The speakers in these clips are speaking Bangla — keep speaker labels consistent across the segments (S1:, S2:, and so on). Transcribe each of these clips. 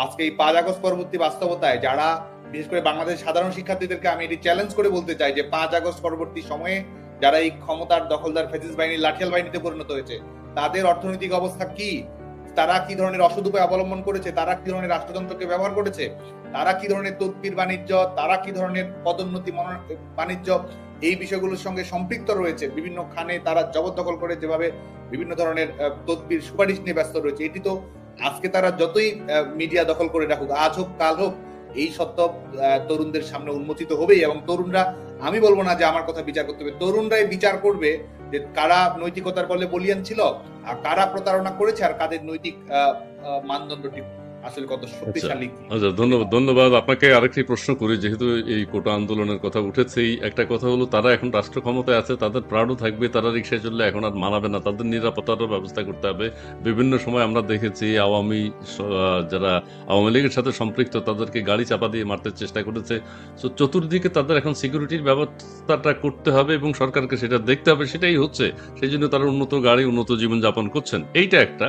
S1: আজকে এই 5 আগস্ট পরবর্তী বাস্তবতায় যারা বিশেষ করে বাংলাদেশের সাধারণ শিক্ষার্থীদেরকে আমি এটি চ্যালেঞ্জ করে বলতে চাই যে 5 আগস্ট পরবর্তী সময়ে যারা এই ক্ষমতার দখলদার ফ্যাসিস্ট বাহিনী লাঠিয়াল বাহিনীতে পরিণত হয়েছে তাদের অর্থনৈতিক অবস্থা কি, তারা কি ধরনের অসদুপায় অবলম্বন করেছে, তারা কি ধরনের রাষ্ট্রযন্ত্রকে ব্যবহার করেছে, তারা কি ধরনের তদবির বাণিজ্য, তারা কি ধরনের পদোন্নতি বাণিজ্য এই বিষয়গুলোর সঙ্গে সম্পৃক্ত রয়েছে, বিভিন্ন খানে তারা জবরদখল করে যেভাবে বিভিন্ন ধরনের তদবির সুপারিশ নিয়ে ব্যস্ত রয়েছে, এটি তো আজকে তারা যতই মিডিয়া দখল করে রাখুক, আজ হোক কাল হোক, এই সত্য তরুণদের সামনে উন্মোচিত হবেই। এবং তরুণরা, আমি বলবো না যে আমার কথা বিচার করতে হবে, তরুণরাই বিচার করবে যে কারা নৈতিকতার বলে বলিয়ান ছিল আর কারা প্রতারণা করেছে আর কাদের নৈতিক মানদণ্ডটি আসলে কত শক্তিশালী।
S2: আচ্ছা, ধন্যবাদ আপনাকে। আরেকটি প্রশ্ন করি, যেহেতু এই কোটা আন্দোলনের কথা উঠেছেই, একটা কথা হলো তারা এখন রাষ্ট্র ক্ষমতায় আছে, তাদের প্রাণও থাকবে, তারা রিক্সায় চললে এখন আর মানাবে না, তাদের নিরাপত্তারও ব্যবস্থা করতে হবে। বিভিন্ন সময় আমরা দেখেছি যারা আওয়ামী লীগের সাথে সম্পৃক্ত তাদেরকে গাড়ি চাপা দিয়ে মারতে চেষ্টা করেছে। তো চতুর্দিকে তাদের এখন সিকিউরিটির ব্যবস্থাটা করতে হবে এবং সরকারকে সেটা দেখতে হবে, সেটাই হচ্ছে। সেই জন্য তারা উন্নত গাড়ি, উন্নত জীবনযাপন করছেন, এইটা একটা।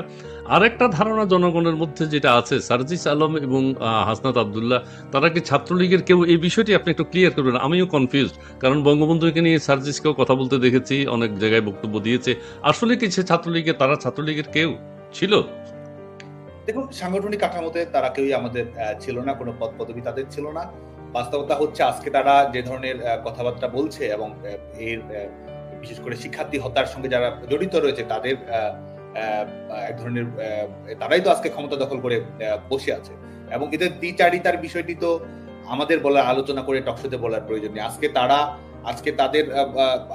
S2: আরেকটা ধারণা জনগণের মধ্যে যেটা আছে, সার্জিস আলম এবং হাসনাত আব্দুল্লাহ তারা কি ছাত্রলীগের কেউ? এই বিষয়টি আপনি একটু ক্লিয়ার করবেন, আমিও কনফিউজড। কারণ বঙ্গবন্ধুকে নিয়ে সার্জিসকেও কথা বলতে দেখেছি, অনেক জায়গায় বক্তব্য দিয়েছে। আসলে কি তারা ছাত্রলীগের কেউ ছিল?
S1: দেখুন, সাংগঠনিক কাঠামোতে তারা কেউই আমাদের ছিল না, কোনো পদ পদবি তাদের ছিল না। বাস্তবতা হচ্ছে আজকে তারা যে ধরনের কথাবার্তা বলছে এবং এর বিশেষ করে শিক্ষার্থী হত্যার সঙ্গে যারা জড়িত রয়েছে তাদের এক ধরনের তারাই তো আজকে ক্ষমতা দখল করে বসে আছে এবং এদের দ্বিচারিতার বিষয়টি তো আমাদের বলার, আলোচনা করে টকশোতে বলার প্রয়োজন নেই।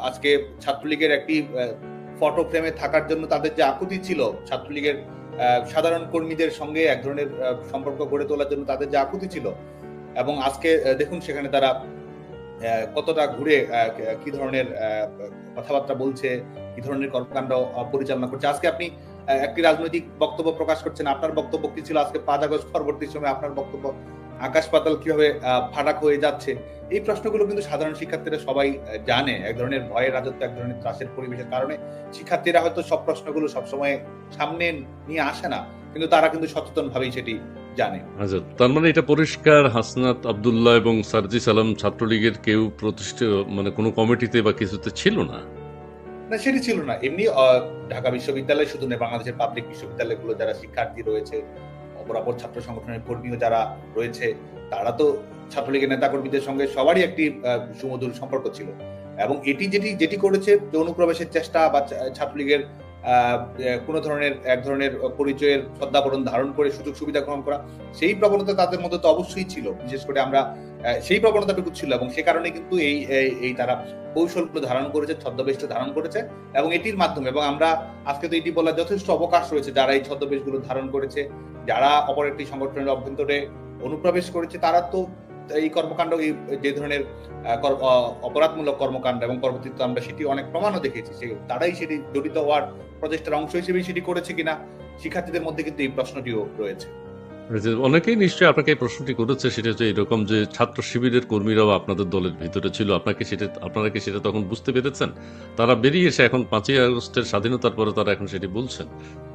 S1: আজকে ছাত্রলীগের একটি ফটো ফ্রেমে থাকার জন্য তাদের যে আকুতি ছিল, ছাত্রলীগের সাধারণ কর্মীদের সঙ্গে এক ধরনের সম্পর্ক গড়ে তোলার জন্য তাদের যে আকুতি ছিল, এবং আজকে দেখুন সেখানে তারা কতটা ঘুরে কি ধরনের কথাবার্তা বলছে, কি ধরনের কর্মকাণ্ড পরিচালনা করছে। আজকে আপনি একটি রাজনৈতিক বক্তব্য প্রকাশ করছেন, আপনার বক্তব্য কি ছিল আজকে 5 আগস্ট পরবর্তী সময় আপনার বক্তব্য আকাশ পাতাল কিভাবে ফারাক হয়ে যাচ্ছে, এই প্রশ্নগুলো কিন্তু সাধারণ শিক্ষার্থীরা সবাই জানে। এক ধরনের ভয়ের রাজত্ব, এক ধরনের ত্রাসের পরিবেশের কারণে শিক্ষার্থীরা হয়তো সব প্রশ্নগুলো সবসময় সামনে নিয়ে আসে না, কিন্তু তারা কিন্তু সচেতন ভাবেই সেটি জানে।
S2: আচ্ছা, তার মানে এটা পরিষ্কার হাসনাত আব্দুল্লাহ এবং সার্জিস আলম ছাত্রলীগের কেউ প্রতিষ্ঠিত মানে কোনো কমিটিতে বা কিছুতে ছিল না?
S1: না, সেটি ছিল না। এমনি ঢাকা বিশ্ববিদ্যালয় শুধু নয়, বাংলাদেশের পাবলিক বিশ্ববিদ্যালয়গুলো যারা শিক্ষার্থী রয়েছে, অপরাপর ছাত্র সংগঠনের কর্মীও যারা রয়েছে, তারা তো ছাত্রলীগের নেতা কর্মীদের সঙ্গে সবারই একটি সুমধুর সম্পর্ক ছিল। এবং এটি যেটি করেছে, অনুপ্রবেশের চেষ্টা বা ছাত্রলীগের কোন ধরনের এক ধরনের পরিচয়ের ছদ্মাবরণ ধারণ করে সুযোগ সুবিধা গ্রহণ করা, সেই প্রবণতা তাদের মধ্যে তো অবশ্যই ছিল। বিশেষ করে আমরা সেই প্রবণতাটুকু ছিল এবং সে কারণে কিন্তু এই তারা কৌশলগুলো ধারণ করেছে, ছদ্মবেশটা ধারণ করেছে এবং এটির মাধ্যমে, এবং আমরা আজকে তো এটি বলার যথেষ্ট অবকাশ রয়েছে, যারা এই ছদ্মবেশগুলো ধারণ করেছে, যারা অপর একটি সংগঠনের অভ্যন্তরে অনুপ্রবেশ করেছে, তারা তো এই কর্মকাণ্ড, যে ধরনের অপরাধমূলক কর্মকাণ্ড, এবং পরবর্তীতে আমরা সেটি অনেক প্রমাণও দেখেছি, তারাই সেটি জড়িত হওয়ার প্রচেষ্টার অংশ হিসেবে সেটি করেছে কিনা শিক্ষার্থীদের মধ্যে কিন্তু এই প্রশ্নটিও রয়েছে।
S2: অনেকেই নিশ্চয়ই আপনাকে এই প্রশ্নটি করেছে, সেটা হচ্ছে এরকম যে ছাত্র শিবিরের কর্মীরাও আপনাদের দলের ভিতরে ছিল, আপনারা কি সেটা তখন বুঝতে পেরেছেন? তারা বেরিয়ে এসে এখন 5ই আগস্টের স্বাধীনতার পরে তারা এখন সেটি বলছেন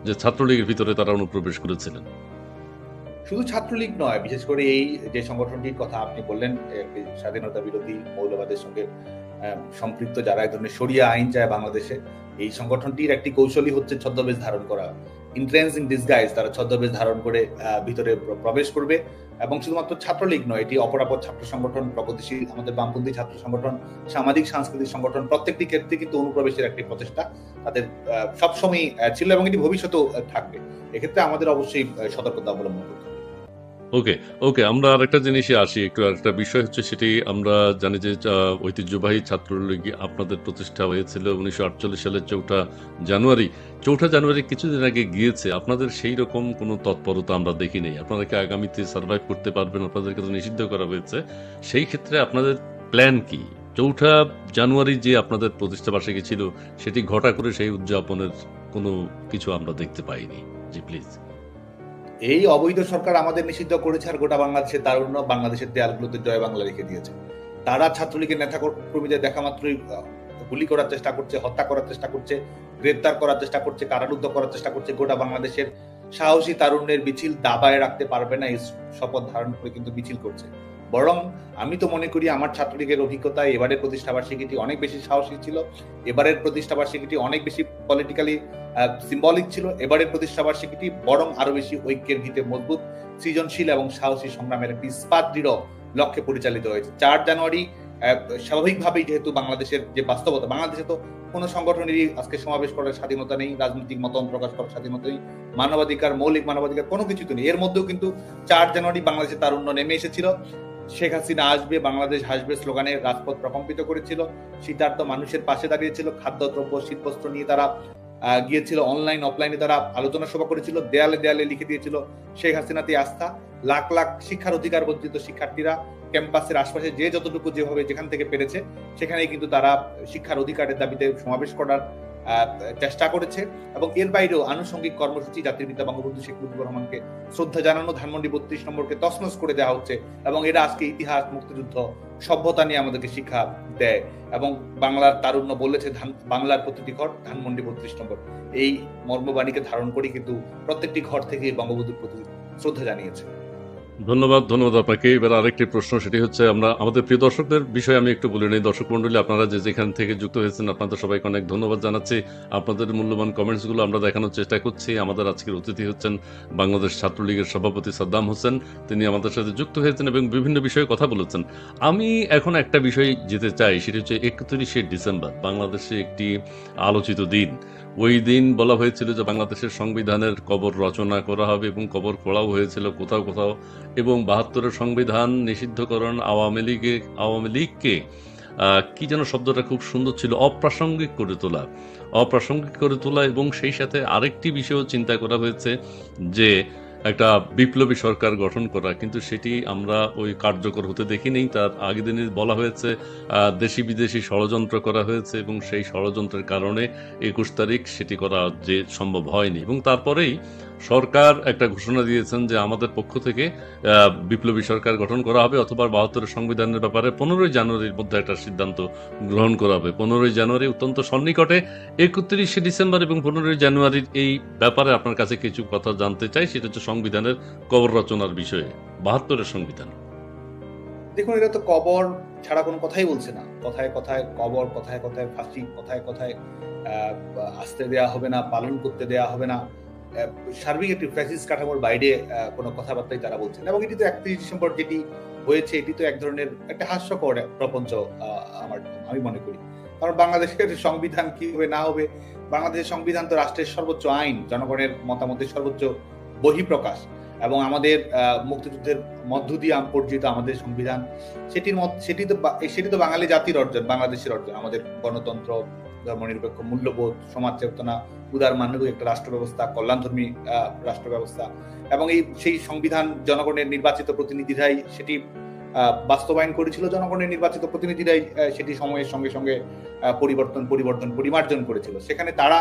S2: যে ছাত্রলীগের ভিতরে তারা অনুপ্রবেশ করেছিলেন।
S1: শুধু ছাত্রলীগ নয়, বিশেষ করে এই যে সংগঠনটির কথা আপনি বললেন, স্বাধীনতা বিরোধী মৌলবাদের সঙ্গে সম্পৃক্ত যারা এক ধরনের শরিয়া আইন চায় বাংলাদেশে, এই সংগঠনটির একটি কৌশলই হচ্ছে ছদ্মবেশ ধারণ করা, ইন্ট্রেন্স ইন ডিসগাইজ। তারা ছদ্মবেশ ধারণ করে ভিতরে প্রবেশ করবে এবং শুধুমাত্র ছাত্রলীগ নয়, এটি অপরাপর ছাত্র সংগঠন, প্রগতিশীল আমাদের বামপন্থী ছাত্র সংগঠন, সামাজিক সাংস্কৃতিক সংগঠন, প্রত্যেকটি ক্ষেত্রে কিন্তু অনুপ্রবেশের একটি প্রচেষ্টা তাদের সবসময় ছিল এবং এটি ভবিষ্যতেও থাকবে। এক্ষেত্রে আমাদের অবশ্যই সতর্কতা অবলম্বন করতে হবে।
S2: ওকে, আমরা আরেকটা জিনিসে আসি, আরেকটা বিষয় হচ্ছে, সেটি আমরা জানি যে ঐতিহ্যবাহী ছাত্রলীগ আপনাদের প্রতিষ্ঠা হয়েছিল 1948 সালের 4ঠা জানুয়ারি। কিছুদিন আগে গিয়েছে, আপনাদের সেই রকম কোনো তৎপরতা আমরা দেখি নেই। আপনারা কি আগামীতে সার্ভাইভ করতে পারবেন? আপনাদেরকে তো নিষিদ্ধ করা হয়েছে, সেই ক্ষেত্রে আপনাদের প্ল্যান কি? 4ঠা জানুয়ারি যে আপনাদের প্রতিষ্ঠা বার্ষিকী ছিল, সেটি ঘটা করে সেই উদযাপনের কোনো কিছু আমরা দেখতে পাইনি। জি প্লিজ।
S1: এই অবৈধ সরকার আমাদের নিষিদ্ধ করেছে আর গোটা বাংলাদেশের তারুণ্য বাংলাদেশের দেয়ালগুলোতে জয় বাংলা লিখে দিয়েছে। তারা ছাত্রলীগের নেতা কর্মীদের দেখা মাত্রই গুলি করার চেষ্টা করছে, হত্যা করার চেষ্টা করছে, গ্রেপ্তার করার চেষ্টা করছে, কারারুদ্ধ করার চেষ্টা করছে। গোটা বাংলাদেশের সাহসী তারুণ্যের মিছিল দাবায় রাখতে পারবে না এই শপথ ধারণ করে কিন্তু মিছিল করছে। বরং আমি তো মনে করি আমার ছাত্রলীগের অভিজ্ঞতায় এবারের প্রতিষ্ঠাবার্ষিকীটি অনেক বেশি সাহসী ছিল, এবারের প্রতিষ্ঠাবার্ষিকীটি অনেক বেশি পলিটিক্যালি সিম্বলিক ছিল, এবারের প্রতিষ্ঠাবার্ষিকীটি বরং আরো বেশি ঐক্যের ভিতে মজবুত, সৃজনশীল এবং সাহসী সংগ্রামের একটি ইস্পাত দৃঢ় লক্ষ্যে পরিচালিত হয়েছে। 4 জানুয়ারি স্বাভাবিকভাবেই যেহেতু বাংলাদেশের যে বাস্তবতা, বাংলাদেশে তো কোনো সংগঠনেরই আজকে সমাবেশ করার স্বাধীনতা নেই, রাজনৈতিক মতামত প্রকাশ করার স্বাধীনতা নেই, মানবাধিকার, মৌলিক মানবাধিকার কোনো কিছু তো নেই। এর মধ্যেও কিন্তু 4 জানুয়ারি বাংলাদেশের তারুণ্য নেমে এসেছিল। শেখ হাসিনা আসবে, বাংলাদেশ হাসবে স্লোগানে রাজপথ প্রকম্পিত করেছিল, শীতার্ত মানুষের পাশে দাঁড়িয়েছিল, খাদ্যদ্রব্য শীতবস্ত্র নিয়ে তারা গিয়েছিল, অনলাইন অফলাইনে তারা আলোচনা সভা করেছিল, দেয়ালে দেয়ালে লিখে দিয়েছিল শেখ হাসিনাতে আস্থা। লাখ লাখ শিক্ষার অধিকার বঞ্চিত শিক্ষার্থীরা ক্যাম্পাসের আশপাশে যে যতটুকু যেভাবে যেখান থেকে পেরেছে সেখানেই কিন্তু তারা শিক্ষার অধিকারের দাবিতে সমাবেশ করার চেষ্টা করেছে। এবং এর বাইরেও আনুষঙ্গিক কর্মসূচি, জাতির পিতা বঙ্গবন্ধু শেখ মুজিবুর রহমানকে শ্রদ্ধা জানানো, ধানমন্ডি 32 নম্বরকে তছনছ করে দেওয়া হচ্ছে, এবং এরা আজকে ইতিহাস, মুক্তিযুদ্ধ, সভ্যতা নিয়ে আমাদেরকে শিক্ষা দেয়। এবং বাংলার তারুণ্য বলেছে বাংলার প্রতিটি ঘর ধানমন্ডি 32 নম্বর, এই মর্মবাণীকে ধারণ করে কিন্তু প্রত্যেকটি ঘর থেকে বঙ্গবন্ধুর প্রতি শ্রদ্ধা জানিয়েছে।
S2: ধন্যবাদ আপনাকে। এবার আরেকটি প্রশ্ন, সেটি হচ্ছে আমরা আমাদের প্রিয় দর্শকদের বিষয়ে আমি একটু বলে নিই। দর্শক মন্ডলী, আপনারা যে যেখান থেকে যুক্ত হয়েছেন আপনাদের সবাইকে অনেক ধন্যবাদ জানাচ্ছি। আপনাদের মূল্যবান কমেন্টসগুলো আমরা দেখানোর চেষ্টা করছি। আমাদের আজকের অতিথি হচ্ছেন বাংলাদেশ ছাত্রলীগের সভাপতি সাদ্দাম হোসেন, তিনি আমাদের সাথে যুক্ত হয়েছেন এবং বিভিন্ন বিষয়ে কথা বলেছেন। আমি এখন একটা বিষয় যেতে চাই, সেটি হচ্ছে 31শে ডিসেম্বর বাংলাদেশে একটি আলোচিত দিন। ওই দিন বলা হয়েছিল যে বাংলাদেশের সংবিধানের কবর রচনা করা হবে এবং কবর খোঁড়াও হয়েছিল কোথাও কোথাও, এবং 72-এর সংবিধান নিষিদ্ধকরণ আওয়ামী লীগকে কি যেন শব্দটা খুব সুন্দর ছিল, অপ্রাসঙ্গিক করে তোলা, এবং সেই সাথে আরেকটি বিষয়ও চিন্তা করা হয়েছে যে একটা বিপ্লবী সরকার গঠন করা, কিন্তু সেটি আমরা ওই কার্যকর হতে দেখিনি। তার আগের দিনে বলা হয়েছে দেশি বিদেশি ষড়যন্ত্র করা হয়েছে এবং সেই ষড়যন্ত্রের কারণে 21 তারিখ সেটি করা যে সম্ভব হয়নি। এবং তারপরেই সরকার একটা ঘোষণা দিয়েছেন যে আমাদের পক্ষ থেকে বিপ্লবী সরকার গঠন করা হবে, অথবা 72-এর সংবিধানের ব্যাপারে 15ই জানুয়ারির মধ্যে একটা সিদ্ধান্ত গ্রহণ করা হবে। 15ই জানুয়ারি অত্যন্ত সন্নিকটে, 31শে ডিসেম্বর এবং 15ই জানুয়ারির এই ব্যাপারে আপনার কাছে কিছু কথা জানতে চাই। সেটা হচ্ছে সংবিধানের কবর রচনার বিষয়ে, 72-এর সংবিধান।
S1: দেখুন, এটা তো কবর ছাড়া কোনো কথাই বলছে না। কথায় কথায় কবর, কথায় কথায় ফাঁসি, কথায় কথায় আসতে দেয়া হবে না, পালন করতে দেয়া হবে না, সার্বিক একটি ফ্যাসিস্ট কাঠামোর বাইরে কোনো কথাবার্তাই তারা বলছেন। এবং এটি তো 31 ডিসেম্বর যেটি হয়েছে, এটি তো এক ধরনের একটা হাস্যকর প্রপঞ্চ আমি মনে করি। কারণ বাংলাদেশের সংবিধান কি হবে না হবে, বাংলাদেশের সংবিধান তো রাষ্ট্রের সর্বোচ্চ আইন, জনগণের মতামতের সর্বোচ্চ বহিঃপ্রকাশ, এবং আমাদের মুক্তিযুদ্ধের মধ্য দিয়ে পরিচিত আমাদের সংবিধান, সেটি তো বাঙালি জাতির অর্জন, বাংলাদেশের অর্জন। আমাদের গণতন্ত্র, ধর্মনিরপেক্ষ মূল্যবোধ, সমাজ চেতনা, উদার মানবিক একটা রাষ্ট্র ব্যবস্থা, কল্যাণধর্মী রাষ্ট্র ব্যবস্থা, এবং সেই সংবিধান জনগণের নির্বাচিত প্রতিনিধিরাই সেটি বাস্তবায়ন করেছিল, জনগণের নির্বাচিত প্রতিনিধিরাই সেটি সময়ের সঙ্গে সঙ্গে পরিমার্জন করেছিল। সেখানে তারা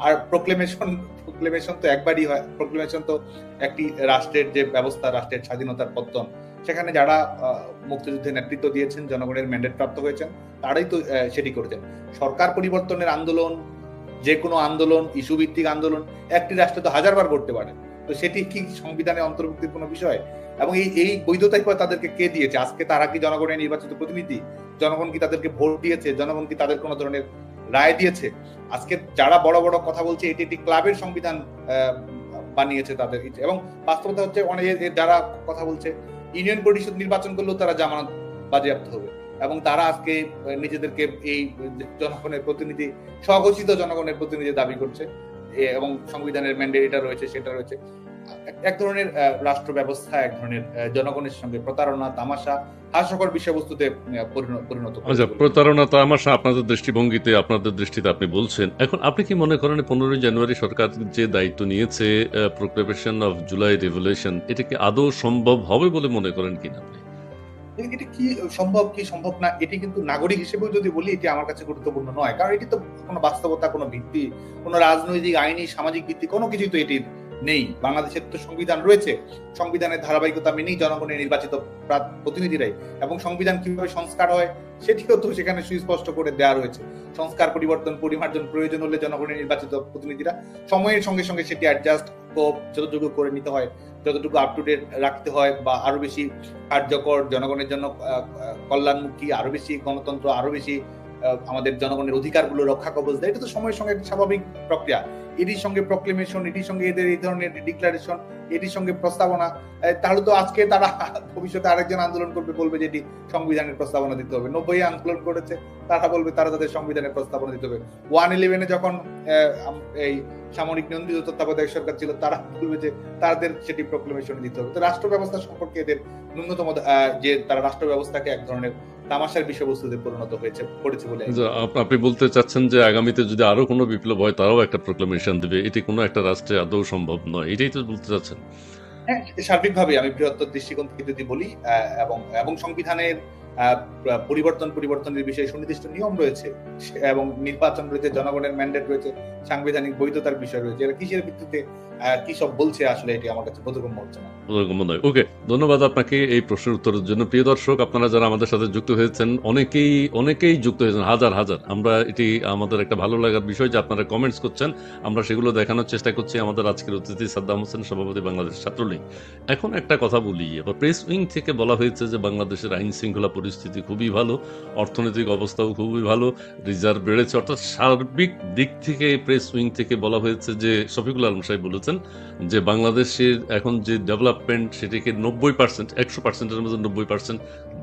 S1: আর প্রোক্লেমেশন তো একবারই হয়, প্রোক্লেমেশন তো একটি রাষ্ট্রের যে ব্যবস্থা, রাষ্ট্রের স্বাধীনতার পত্তন, সেখানে যারা মুক্তিযুদ্ধে নেতৃত্ব দিয়েছেন, জনগণের ম্যান্ডেট প্রাপ্ত হয়েছেন, তারাই তো সেটি করেছেন। সরকার পরিবর্তনের আন্দোলন, যে কোনো আন্দোলন, ইস্যু ভিত্তিক আন্দোলন একটি রাষ্ট্রে তো হাজারবার করতে পারে, তো সেটি কি সংবিধানে অন্তর্ভুক্তির কোনো বিষয়? এবং এই বৈধতাই তাদেরকে কে দিয়েছে? আজকে তারা কি জনগণের নির্বাচিত প্রতিনিধি? জনগণ কি তাদেরকে ভোট দিয়েছে? জনগণ কি তাদের কোনো ধরনের রায় দিয়েছে? আজকে যারা বড় বড় কথা বলছে এটি একটি ক্লাবের সংবিধান বানিয়েছে তাদের, এবং বাস্তবতা হচ্ছে অনেক যারা কথা বলছে ইউনিয়ন পরিষদ নির্বাচন করলেও তারা জামানত বাজেয়াপ্ত হবে, এবং তারা আজকে নিজেদেরকে এই জনগণের প্রতিনিধি, স্বঘোষিত জনগণের প্রতিনিধি দাবি করছে, এবং সংবিধানের ম্যান্ডেট এটা রয়েছে, সেটা রয়েছে। এক ধরনের রাষ্ট্র ব্যবস্থা, এক ধরনের জনগণের সঙ্গে প্রতারণা, তামাশা, হাস্যকর বিষয়বস্তুতে পরিণত।
S2: প্রতারণা, তামাশা আপনাদের দৃষ্টিভঙ্গিতে, আপনাদের দৃষ্টিতে আপনি বলছেন। এখন আপনি কি মনে করেন 15ই জানুয়ারি সরকার যে দায়িত্ব নিয়েছে, প্রোক্লেমেশন অফ জুলাই রেভলিউশন, এটা কি আদৌ সম্ভব হবে বলে মনে করেন কিনা আপনি?
S1: এটি কি সম্ভব, কি সম্ভব না, এটি কিন্তু নাগরিক হিসেবেও যদি বলি, এটি আমার কাছে গুরুত্বপূর্ণ নয়। কারণ এটি তো কোনো বাস্তবতা, কোনো ভিত্তি, কোনো রাজনৈতিক, আইনি, সামাজিক ভিত্তি কোনো কিছুই তো এটির নেই। বাংলাদেশের তো সংবিধান রয়েছে, সংবিধানের ধারাবাহিকতা মেনেই জনগণের নির্বাচিত প্রতিনিধিরাই, এবং সংবিধান কিভাবে সংস্কার হয় সেটিও তো সেখানে সুস্পষ্ট করে দেওয়া রয়েছে। সংস্কার পরিবর্তন পরিমার্জন প্রয়োজন হলে জনগণের নির্বাচিত প্রতিনিধিরা সময়ের সঙ্গে সঙ্গে সেটি অ্যাডজাস্ট যতটুকু করে নিতে হয়, যতটুকু আপ টু ডেট রাখতে হয়, বা আরো বেশি কার্যকর, জনগণের জন্য কল্যাণমুখী, আরো বেশি গণতন্ত্র, আরো বেশি আমাদের জনগণের অধিকারগুলো রক্ষা কবচ দেয়, এটা তো সময়ের সঙ্গে স্বাভাবিক প্রক্রিয়া। এটির সঙ্গে প্রক্লেমেশন, এটির সঙ্গে এদের এই ধরনের ডিক্লারেশন, এটির সঙ্গে প্রস্তাবনা, তাহলে তো আজকে তারা ভবিষ্যতে আরেকজন আন্দোলন করবে, বলবে যে এটি সংবিধানের প্রস্তাবনা দিতে হবে। 90 আন্দোলন করেছে, তারা বলবে তারা তাদের সংবিধানের প্রস্তাবনা দিতে হবে। 111 যখন এই সামরিক নিয়ন্ত্রিত তত্ত্বাবধায়ক সরকার ছিল, তারা বলবে যে তাদের সেটি প্রক্লেমেশন দিতে হবে। তো রাষ্ট্র ব্যবস্থা সম্পর্কে এদের ন্যূনতম যে তারা রাষ্ট্র ব্যবস্থাকে এক ধরনের তামাশার বিষয়বস্তুতে পরিণত করেছে বলে
S2: আপনি বলতে চাচ্ছেন যে আগামীতে যদি আরো কোনো বিপ্লব হয় তারাও একটা প্রোক্লামেশন দিবে, এটি কোনো একটা রাষ্ট্রে আদৌ সম্ভব নয়, এটাই তো বলতে চাচ্ছেন?
S1: হ্যাঁ, সার্বিকভাবে আমি বৃহত্তর দৃষ্টিকোণ থেকে যদি বলি, এবং সংবিধানের পরিবর্তনের বিষয়ে সুনির্দিষ্ট নিয়ম রয়েছে, এবং নির্বাচন রয়েছে, জনগণের ম্যান্ডেট রয়েছে, সাংবিধানিক বৈধতার বিষয় রয়েছে, এরা কিসের ভিত্তিতে কি সব বলছে আসলে এটি আমার কাছে বোধগম্য হচ্ছে না।
S2: ওকে, ধন্যবাদ আপনাকে এই প্রশ্নের উত্তরের জন্য। প্রিয় দর্শক, আপনারা যারা আমাদের সাথে যুক্ত হয়েছেন, অনেকেই যুক্ত হয়েছেন, হাজার আমরা এটি আমাদের একটা ভালো লাগার বিষয় যে আপনারা কমেন্টস করছেন, আমরা সেগুলো দেখানোর চেষ্টা করছি। আমাদের আজকের অতিথি সাদ্দাম হোসেন, সভাপতি বাংলাদেশ ছাত্রলীগ। এখন একটা কথা বলি, প্রেস উইং থেকে বলা হয়েছে যে বাংলাদেশের আইন শৃঙ্খলা পরিস্থিতি খুবই ভালো, অর্থনৈতিক অবস্থাও খুবই ভালো, রিজার্ভ বেড়েছে, অর্থাৎ সার্বিক দিক থেকে প্রেস উইং থেকে বলা হয়েছে যে শফিকুল আলম সাহেব বলেছেন যে বাংলাদেশের এখন যে ডেভেলপমেন্ট সেটিকে 90%, 100%-এর মধ্যে 90%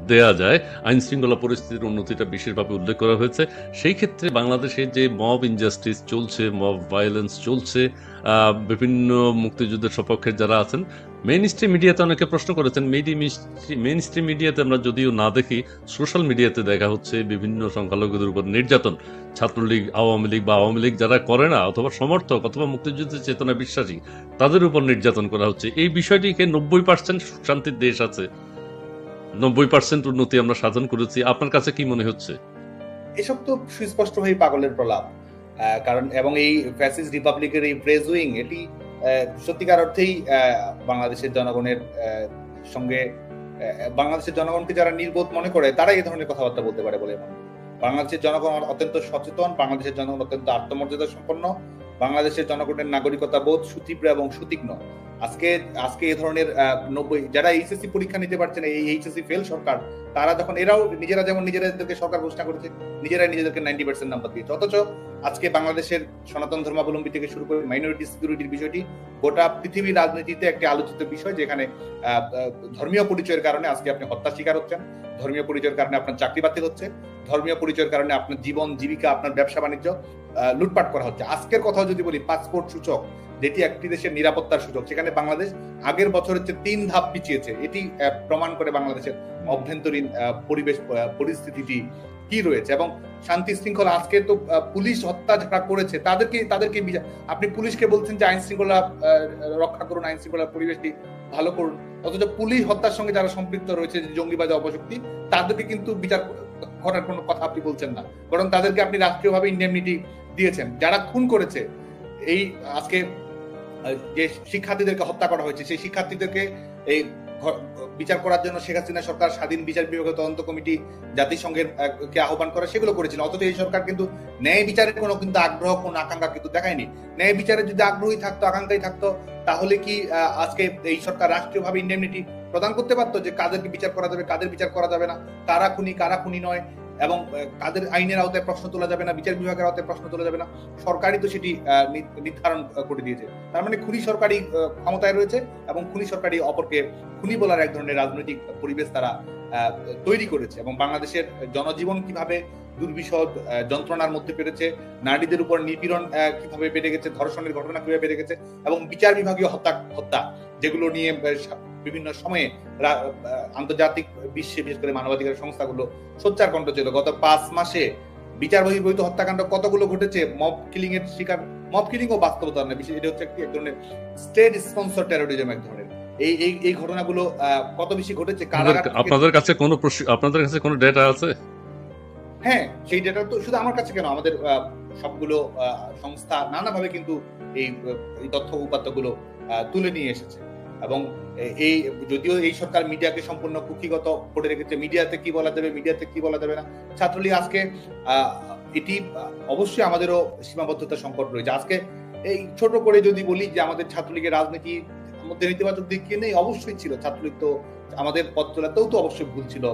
S2: দেয়া যায়। আইন শৃঙ্খলা পরিস্থিতির উন্নতিটা বিশেষভাবে উল্লেখ করা হয়েছে। সেই ক্ষেত্রে বাংলাদেশে যে মব ইনজাস্টিস চলছে, মব ভায়োলেন্স চলছে, বিভিন্ন মুক্তিযুদ্ধের সপক্ষে যারা আছেন, মেইন স্ট্রিম মিডিয়াতে অনেকে প্রশ্ন করেছেন, মেইন স্ট্রিম মিডিয়াতে আমরা যদিও না দেখি, সোশ্যাল মিডিয়াতে দেখা হচ্ছে বিভিন্ন সংখ্যালঘুদের উপর নির্যাতন। ছাত্রলীগ, আওয়ামী লীগ বা আওয়ামী লীগ যারা করে না, অথবা সমর্থক অথবা মুক্তিযুদ্ধের চেতনা বিশ্বাসী, তাদের উপর নির্যাতন করা হচ্ছে। এই বিষয়টিকে 90% শান্তির দেশ আছে, 90% উন্নতি আমরা সাধন করেছি, আপনার কাছে কি মনে হচ্ছে?
S1: এসব তো সুস্পষ্টভাবে পাগলের প্রলাপ। কারণ এবং এই ফ্যাসিস্ট রিপাবলিকের এই প্রেস উইং, এটি সত্যিকার অর্থেই বাংলাদেশের জনগণের সঙ্গে, বাংলাদেশের জনগণকে যারা নির্বোধ মনে করে, তারা এই ধরনের কথাবার্তা বলতে পারে বলে মনে। বাংলাদেশের জনগণ অত্যন্ত সচেতন, বাংলাদেশের জনগণ অত্যন্ত আত্মমর্যাদা সম্পন্ন, বাংলাদেশের জনগণের নাগরিকতা বোধ সুতীব্র এবং সুতীক্ষ্ণ। আজকে এই ধরনের 90 যারা এইচএসসি পরীক্ষা নিতে পারছে না, এই এইচএসসি ফেল সরকার, তারা যখন এরাও নিজেরা যেমন নিজেদেরকে সরকার ঘোষণা করেছে, নিজেরাই নিজেদেরকে 90% নাম্বার দিয়েছে, অথচ আজকে বাংলাদেশের সনাতন ধর্মাবলম্বী থেকে শুরু করে মাইনরিটি সিকিউরিটির বিষয়টি গোটা পৃথিবীর রাজনীতিতে একটি আলোচিত বিষয়, যেখানে ধর্মীয় পরিচয়ের কারণে আজকে আপনি হত্যার শিকার হচ্ছেন, ধর্মীয় পরিচয়ের কারণে আপনার চাকরি বাতিল হচ্ছে, ধর্মীয় পরিচয়ের কারণে আপনার জীবন জীবিকা, আপনার ব্যবসা বাণিজ্য লুটপাট করা হচ্ছে। আজকের কথা যদি বলি, পাসপোর্ট সূচক, যেটি একটি দেশের নিরাপত্তার সূচক, সেখানে বাংলাদেশ আগের বছরের চেয়ে 3 ধাপ পিছিয়েছে। এটি প্রমাণ করে বাংলাদেশের অভ্যন্তরীণ পরিবেশ পরিস্থিতিটি কি রয়েছে। এবং শান্তি শৃঙ্খলা, আজকে তো পুলিশ হত্যা যারা করেছে তাদেরকে আপনি পুলিশকে বলছেন যে আইন শৃঙ্খলা রক্ষা করুন, আইন শৃঙ্খলার পরিবেশটি ভালো করুন, অথচ পুলিশ হত্যার সঙ্গে যারা সম্পৃক্ত রয়েছে, জঙ্গিবাদ অপশক্তি, তাদেরকে কিন্তু বিচার করার কোনো কথা আপনি বলছেন না, বরং তাদেরকে আপনি রাষ্ট্রীয়ভাবে ইন্ডেমনিটি দিয়েছেন। যারা খুন করেছে, এই আজকে যে শিক্ষার্থীদেরকে হত্যা করা হয়েছে, সেই শিক্ষার্থীদেরকে এই বিচার করার জন্য শেখ হাসিনা সরকার স্বাধীন বিচার বিভাগীয় তদন্ত কমিটি জাতিসংঘের কে আহ্বান করে, সেগুলো করেছিল, অথচ এই সরকার কিন্তু ন্যায় বিচারের কোনো কিন্তু আগ্রহ, কোনো আকাঙ্ক্ষা কিন্তু দেখায়নি। ন্যায় বিচারের যদি আগ্রহী থাকতো, আকাঙ্ক্ষাই থাকতো, তাহলে কি আজকে এই সরকার রাষ্ট্রীয়ভাবে ইন্ডেমনিটি প্রদান করতে পারতো, যে কাদেরকে বিচার করা যাবে, কাদের বিচার করা যাবে না, কারা খুনি নয়, এবং কাদের আইনের আওতায় প্রশ্ন তোলা যাবে না, বিচার বিভাগের আওতায় প্রশ্ন তোলা যাবে না, সরকারই তো সেটি নির্ধারণ করে দিয়েছে। তার মানে খুনি সরকারি ক্ষমতায় রয়েছে, এবং খুনি সরকারি অপরকে খুনি বলার এক ধরনের রাজনৈতিক পরিবেশ তারা তৈরি করেছে। এবং বাংলাদেশের জনজীবন কিভাবে দুর্বিষহ যন্ত্রণার মধ্যে পেরেছে, নারীদের উপর নিপীড়ন কিভাবে বেড়ে গেছে, ধর্ষণের ঘটনা কিভাবে বেড়ে গেছে, এবং বিচার বিভাগীয় হত্যা যেগুলো নিয়ে বিভিন্ন সময়ে আন্তর্জাতিক বিশ্বে, বিশেষ করে মানবাধিকার সংস্থাগুলো সোচ্চার কণ্ঠ ছিল। গত 5 মাসে বিচার বহির্ভূত হত্যাকাণ্ড কতগুলো ঘটেছে, মব কিলিং এর শিকার, মব কিলিং ও বাস্তবতা নয়, বিশেষ এটা হচ্ছে এক ধরনের স্টেট স্পন্সর টেরোরিজম, এক ধরনের এই ঘটনাগুলো কত বেশি ঘটেছে।
S2: আপনাদের কাছে কোনো ডেটা আছে?
S1: হ্যাঁ, সেই ডেটা তো শুধু আমার কাছে কেন, আমাদের সবগুলো সংস্থা নানাভাবে কিন্তু এই তথ্য উপাত্তগুলো তুলে নিয়ে এসেছে। এবং এই যদিও এই সরকার মিডিয়াকে সম্পূর্ণ কুক্ষিগত করে রেখেছে, মিডিয়াতে কি বলা যাবে, মিডিয়াতে কি বলা যাবে না, ছাত্রলীগ আজকে এটি অবশ্যই আমাদেরও সীমাবদ্ধতা সংকট রয়েছে। আজকে এই ছোট করে যদি বলি যে আমাদের ছাত্রলীগের রাজনীতি মধ্যে নেতিবাচক দিক কি নেই, অবশ্যই ছিল। ছাত্রলীগ তো আমাদের পথ চলাতেও তো অবশ্যই ভুল ছিল,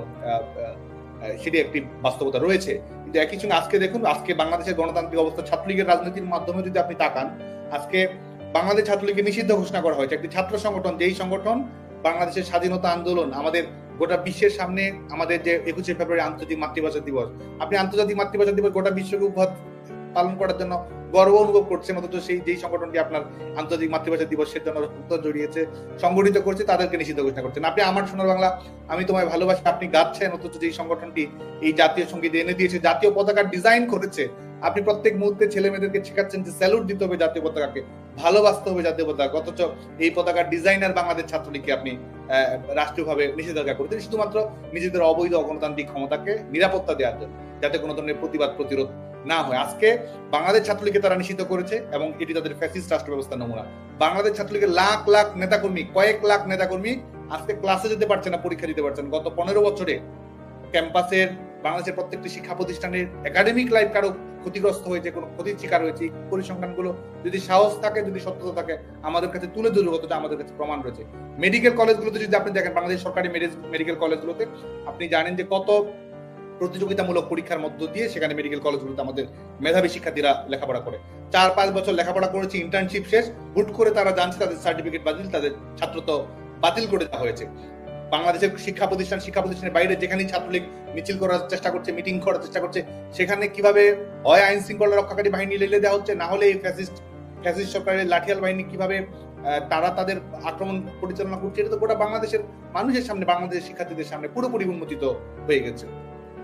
S1: সেটি একটি বাস্তবতা রয়েছে। কিন্তু একই সঙ্গে আজকে দেখুন, আজকে বাংলাদেশের গণতান্ত্রিক অবস্থা ছাত্রলীগের রাজনীতির মাধ্যমে যদি আপনি তাকান, আজকে বাংলাদেশ ছাত্রলীগকে নিষিদ্ধ ঘোষণা করা হয়েছে, একটি ছাত্র সংগঠন, যেই সংগঠন বাংলাদেশের স্বাধীনতা আন্দোলন, আমাদের গোটা বিশ্বের সামনে আমাদের যে 21শে ফেব্রুয়ারি আন্তর্জাতিক মাতৃভাষা দিবস, আপনি আন্তর্জাতিক মাতৃভাষা দিবস গোটা বিশ্বকে উপহার পালন করার জন্য গর্ব অনুভব করছেন, অথচ সেই যেই সংগঠনটি আপনার আন্তর্জাতিক মাতৃভাষা দিবসের জন্য রক্ত জড়িয়েছে, সংগঠিত করছে, তাদেরকে নিষিদ্ধ ঘোষণা করছেন। আপনি আমার সোনার বাংলা আমি তোমায় ভালোবাসি আপনি গাচ্ছেন, অথচ যেই সংগঠনটি এই জাতীয় সঙ্গীত এনে দিয়েছে, জাতীয় পতাকার ডিজাইন করেছে, আপনি প্রত্যেক মুহূর্তে ছেলে মেয়েদেরকে শেখাচ্ছেন যে স্যালুট দিতে হবে জাতীয় পতাকাকে, ভালোবাসতে হবে জাতীয় পতাকা, অথচ এই পতাকার ডিজাইনার বাংলাদেশ ছাত্রলীগকে আপনি রাষ্ট্রীয়ভাবে নিষেধাজ্ঞা করেছেন শুধুমাত্র নিজেদের অবৈধ অগণতান্ত্রিক ক্ষমতাকে নিরাপত্তা দেওয়ার জন্য, যাতে কোনো ধরনের প্রতিবাদ প্রতিরোধ না হয়। আজকে বাংলাদেশ ছাত্রলীগকে তারা নিষিদ্ধ করেছে এবং এটি তাদের ফ্যাসিস্ট রাষ্ট্র ব্যবস্থার নমুনা। বাংলাদেশ ছাত্রলীগের লাখ লাখ নেতাকর্মী, কয়েক লাখ নেতাকর্মী আজকে ক্লাসে যেতে পারছে না, পরীক্ষা দিতে পারছে না। গত 15 বছরে ক্যাম্পাসের বাংলাদেশের প্রত্যেকটি শিক্ষা প্রতিষ্ঠানের একাডেমিক লাইফ কারো ক্ষতিগ্রস্ত হয়েছে, কোনো ক্ষতির শিকার হয়েছে। পরিসংখ্যানগুলো যদি সাহস থাকে, যদি সত্যতা থাকে, আমাদের কাছে তুলে ধরবে, কতটা আমাদের কাছে প্রমাণ রয়েছে। মেডিকেল কলেজগুলোতে যদি আপনি দেখেন, বাংলাদেশ সরকারি মেডিকেল কলেজগুলোতে আপনি জানেন যে কত প্রতিযোগিতামূলক পরীক্ষার মধ্য দিয়ে সেখানে মেডিকেল কলেজগুলোতে আমাদের মেধাবী শিক্ষার্থীরা লেখাপড়া করে, 4-5 বছর লেখাপড়া করেছে, ইন্টার্নশিপ শেষ, হুট করে তারা জানছে তাদের সার্টিফিকেট বাতিল, তাদের ছাত্রত্ব বাতিল করে দেওয়া হয়েছে। বাংলাদেশের শিক্ষা প্রতিষ্ঠানের বাইরে যেখানেই ছাত্রলীগ মিছিল করার চেষ্টা করছে, মিটিং করার চেষ্টা করছে, সেখানে কিভাবে হয় আইন শৃঙ্খলা রক্ষাকারী বাহিনী লেলে দেওয়া হচ্ছে, না হলে এই ফ্যাসিস্ট সরকারের লাঠিয়াল বাহিনী কিভাবে তারা তাদের আক্রমণ পরিচালনা করছে, এটা তো গোটা বাংলাদেশের মানুষের সামনে, বাংলাদেশের শিক্ষার্থীদের সামনে পুরোপুরি উন্মোচিত হয়ে গেছে।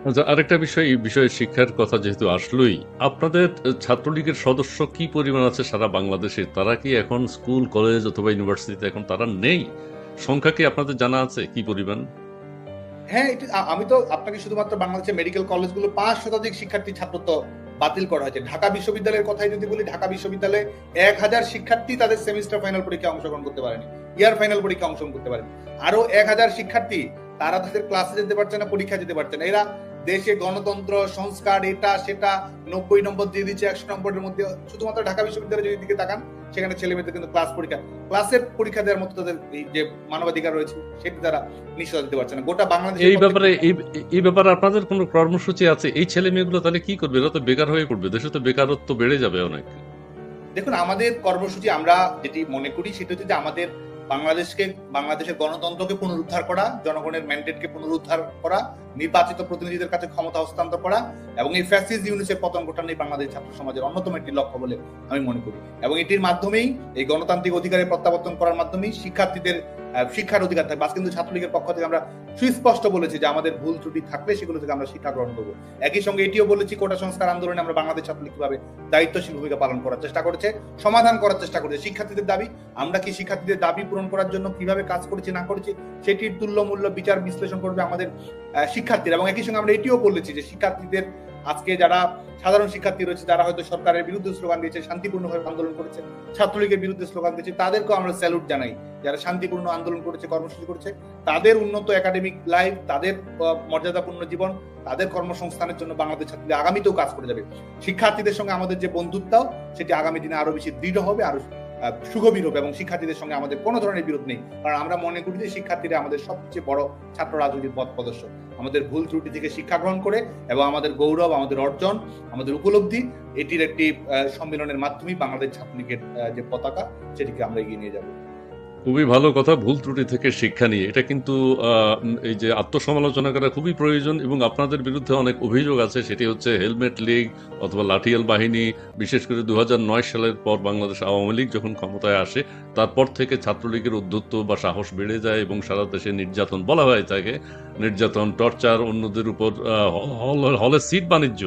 S2: আচ্ছা, আরেকটা বিষয়, এই বিষয়ে শিক্ষার কথা যেহেতু আসলোই, আপনাদের ছাত্রলীগের সদস্য কি পরিমাণ আছে সারা বাংলাদেশে? তারা কি এখন স্কুল কলেজ অথবা ইউনিভার্সিটিতে এখন তারা নেই? সংখ্যা কি আপনাদের জানা আছে কি পরিমাণ?
S1: হ্যাঁ, আমি তো আপনাকে শুধুমাত্র বাংলাদেশের মেডিকেল কলেজগুলো 5 শতাধিক শিক্ষার্থী ছাত্রত্ব বাতিল করা হয়েছে। ঢাকা বিশ্ববিদ্যালয়ের কথাই যদি বলি, ঢাকা বিশ্ববিদ্যালয়ে 1000 শিক্ষার্থী তাদের সেমিস্টার ফাইনাল পরীক্ষায় অংশগ্রহণ করতে পারেনি, ইয়ার ফাইনাল পরীক্ষা অংশগ্রহণ করতে পারেনি। আরো 1000 শিক্ষার্থী তারা তাদের ক্লাসে যেতে পারছে না, পরীক্ষা যেতে পারছে না। এরা দেশে গণতন্ত্র, সংস্কার, এটা সেটা 90 নম্বর দিয়ে দিচ্ছে 100 নম্বরের মধ্যে। শুধুমাত্র ঢাকা বিশ্ববিদ্যালয়ের যদি দিকে তাকান, সেখানে ছেলে মেয়েদের কিন্তু ক্লাসের পরীক্ষা দেওয়ার মতো তাদের এই যে মানবাধিকার রয়েছে, সেটি তারা নিশ্চয় দিতে পারছে না। গোটা বাংলাদেশ
S2: এই ব্যাপারে আপনাদের কোনো কর্মসূচি আছে? এই ছেলে মেয়েগুলো তাহলে কি করবে? এরা তো বেকার হয়ে পড়বে, দেশে তো বেকারত্ব বেড়ে যাবে অনেক।
S1: দেখুন, আমাদের কর্মসূচি আমরা যেটি মনে করি সেটা হচ্ছে যে আমাদের বাংলাদেশের গণতন্ত্রকে পুনরুদ্ধার করা, জনগণের ম্যান্ডেটকে পুনরুদ্ধার করা, নির্বাচিত প্রতিনিধিদের কাছে ক্ষমতা হস্তান্তর করা এবং এই ফ্যাসিস্ট ইউনিসের পতন ঘটানোই বাংলাদেশ ছাত্র সমাজের অন্যতম একটি লক্ষ্য বলে আমি মনে করি। এবং এটির মাধ্যমেই, এই গণতান্ত্রিক অধিকারের প্রত্যাবর্তন করার মাধ্যমেই শিক্ষার্থীদের শিক্ষার অধিকার থাকবে। আজ কিন্তু ছাত্রলীগের পক্ষ থেকে আমরা সুস্পষ্ট বলেছি যে আমাদের ভুল ত্রুটি থাকলে সেগুলো থেকে আমরা শিক্ষা গ্রহণ করবো। একই সঙ্গে এটিও বলেছি, কোটা সংস্কার আন্দোলনে আমরা বাংলাদেশ ছাত্রলীগ কিভাবে দায়িত্বশীল ভূমিকা পালন করার চেষ্টা করেছে, সমাধান করার চেষ্টা করেছে শিক্ষার্থীদের দাবি। আমরা কি শিক্ষার্থীদের দাবি পূরণ করার জন্য কিভাবে কাজ করেছি না করেছি, সেটির তুল্য মূল্য বিচার বিশ্লেষণ করবে আমাদের শিক্ষার্থীরা। এবং একই সঙ্গে আমরা এটিও বলেছি যে শিক্ষার্থীদের, আজকে যারা সাধারণ শিক্ষার্থী রয়েছে, যারা হয়তো সরকারের বিরুদ্ধে স্লোগান দিয়েছে, শান্তিপূর্ণভাবে আন্দোলন করেছে, ছাত্রলীগের বিরুদ্ধে স্লোগান দিয়েছে, তাদেরকেও আমরা স্যালুট জানাই। যারা শান্তিপূর্ণ আন্দোলন করেছে, কর্মসূচি করেছে, তাদের উন্নত একাডেমিক লাইফ, তাদের মর্যাদাপূর্ণ জীবন, তাদের কর্মসংস্থানের জন্য বাংলাদেশ ছাত্রীরা আগামীতেও কাজ করে যাবে। শিক্ষার্থীদের সঙ্গে আমাদের যে বন্ধুত্ব, সেটি আগামী দিনে আরো বেশি দৃঢ় হবে, আরো সুগভীর হবে। এবং শিক্ষার্থীদের সঙ্গে আমাদের কোনো ধরনের বিরোধ নেই, কারণ আমরা মনে করি যে শিক্ষার্থীরা আমাদের সবচেয়ে বড় ছাত্র রাজনীতির পথ প্রদর্শক। আমাদের ভুল ত্রুটি থেকে শিক্ষা গ্রহণ করে এবং আমাদের গৌরব, আমাদের অর্জন, আমাদের উপলব্ধি, এটির একটি সম্মেলনের মাধ্যমেই বাংলাদেশ ছাত্রলীগের যে পতাকা, সেটিকে আমরা এগিয়ে নিয়ে যাব।
S2: খুবই ভালো কথা, ভুল ত্রুটি থেকে শিক্ষা নিয়ে। এটা কিন্তু এই যে আত্মসমালোচনা করা খুবই প্রয়োজন। এবং আপনাদের বিরুদ্ধে অনেক অভিযোগ আছে, সেটি হচ্ছে হেলমেট লীগ অথবা লাঠিয়াল বাহিনী, বিশেষ করে 2009 সালের পর বাংলাদেশ আওয়ামী লীগ যখন ক্ষমতায় আসে, তারপর থেকে ছাত্রলীগের উদ্ধত্ত বা সাহস বেড়ে যায় এবং সারা দেশে নির্যাতন, বলা হয় থাকে নির্যাতন, টর্চার, অন্যদের উপর হলে সিট বাণিজ্য,